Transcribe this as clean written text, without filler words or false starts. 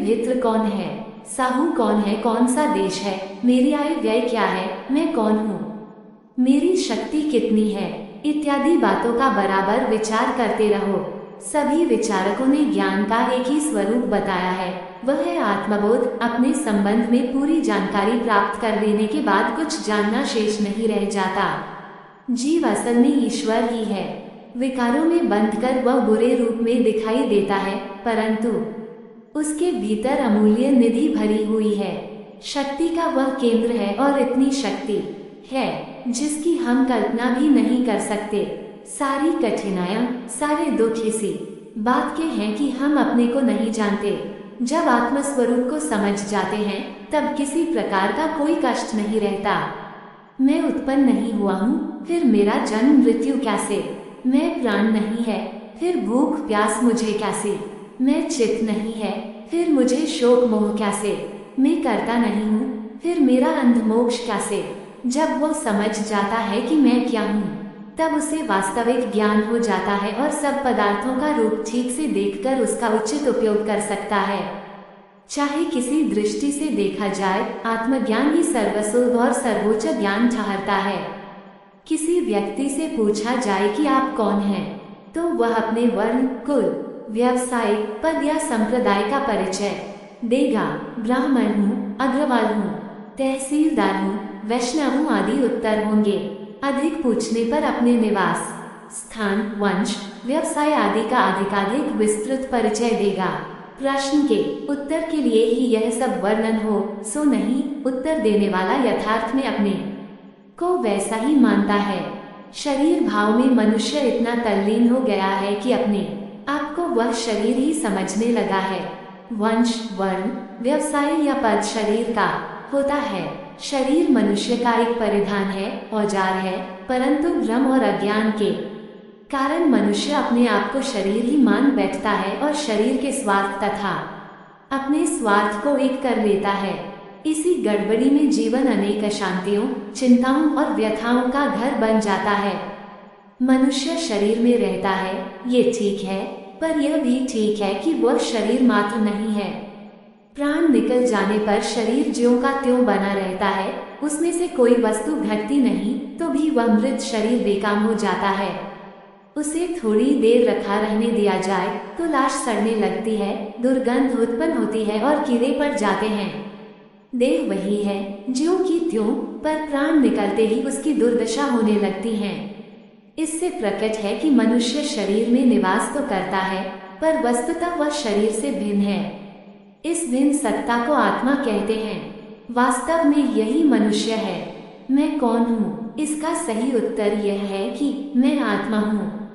भित्र कौन है, साहू कौन है, कौन सा देश है, मेरी आय व्यय क्या है, मैं कौन हूँ, मेरी शक्ति कितनी है, इत्यादि बातों का बराबर विचार करते रहो। सभी विचारकों ने ज्ञान का एक ही स्वरूप बताया है, वह है आत्मबोध। अपने संबंध में पूरी जानकारी प्राप्त कर लेने के बाद कुछ जानना शेष नहीं रह जाता। जीव असल में ईश्वर ही है। विकारों में बंधकर वह बुरे रूप में दिखाई देता है, परंतु उसके भीतर अमूल्य निधि भरी हुई है। शक्ति का वह केंद्र है और इतनी शक्ति है जिसकी हम कल्पना भी नहीं कर सकते। सारी कठिनाइयां, सारे दुख इसी बात के हैं कि हम अपने को नहीं जानते। जब आत्मस्वरूप को समझ जाते हैं तब किसी प्रकार का कोई कष्ट नहीं रहता। मैं उत्पन्न नहीं हुआ हूँ, फिर मेरा जन्म मृत्यु कैसे, मैं प्राण नहीं है, फिर भूख प्यास मुझे कैसे, मैं चित्त नहीं है, फिर मुझे शोक मोह कैसे, मैं करता नहीं हूँ, फिर मेरा अंध मोक्ष कैसे। जब वो समझ जाता है कि मैं क्या हूँ, तब उसे वास्तविक ज्ञान हो जाता है और सब पदार्थों का रूप ठीक से देखकर उसका उचित उपयोग कर सकता है। चाहे किसी दृष्टि से देखा जाए, आत्मज्ञान ही सर्वसुलभ और सर्वोच्च ज्ञान ठहरता है। किसी व्यक्ति से पूछा जाए कि आप कौन हैं, तो वह अपने वर्ण, कुल, व्यवसाय, पद या संप्रदाय का परिचय देगा। ब्राह्मण हूँ, अग्रवाल हूँ, तहसीलदार हूँ, वैष्णव हूँ आदि उत्तर होंगे। अधिक पूछने पर अपने निवास स्थान, वंश, व्यवसाय आदि का अधिकाधिक विस्तृत परिचय देगा। प्रश्न के उत्तर के लिए ही यह सब वर्णन हो सो नहीं, उत्तर देने वाला यथार्थ में अपने को वैसा ही मानता है। शरीर भाव में मनुष्य इतना तल्लीन हो गया है कि अपने आप को वह शरीर ही समझने लगा है। वंश, वर्ण, व्यवसाय या पद शरीर का होता है। शरीर मनुष्य का एक परिधान है, औजार है, परंतु भ्रम और अज्ञान के कारण मनुष्य अपने आप को शरीर ही मान बैठता है और शरीर के स्वार्थ तथा अपने स्वार्थ को एक कर लेता है। इसी गड़बड़ी में जीवन अनेक अशांतियों, चिंताओं और व्यथाओं का घर बन जाता है। मनुष्य शरीर में रहता है, ये ठीक है, पर यह भी ठीक है कि वह शरीर मात्र नहीं है। प्राण निकल जाने पर शरीर ज्यों का त्यों बना रहता है, उसमें से कोई वस्तु घटती नहीं, तो भी वह मृत शरीर बेकाम हो जाता है। उसे थोड़ी देर रखा रहने दिया जाए तो लाश सड़ने लगती है, दुर्गंध उत्पन्न होती है और कीड़े पड़ जाते हैं। देह वही है ज्यों की त्यों, पर प्राण निकलते ही उसकी दुर्दशा होने लगती है। इससे प्रकट है कि मनुष्य शरीर में निवास तो करता है, पर वस्तुतः वह शरीर से भिन्न है। इस भिन्न सत्ता को आत्मा कहते हैं। वास्तव में यही मनुष्य है। मैं कौन हूँ? इसका सही उत्तर यह है कि मैं आत्मा हूँ।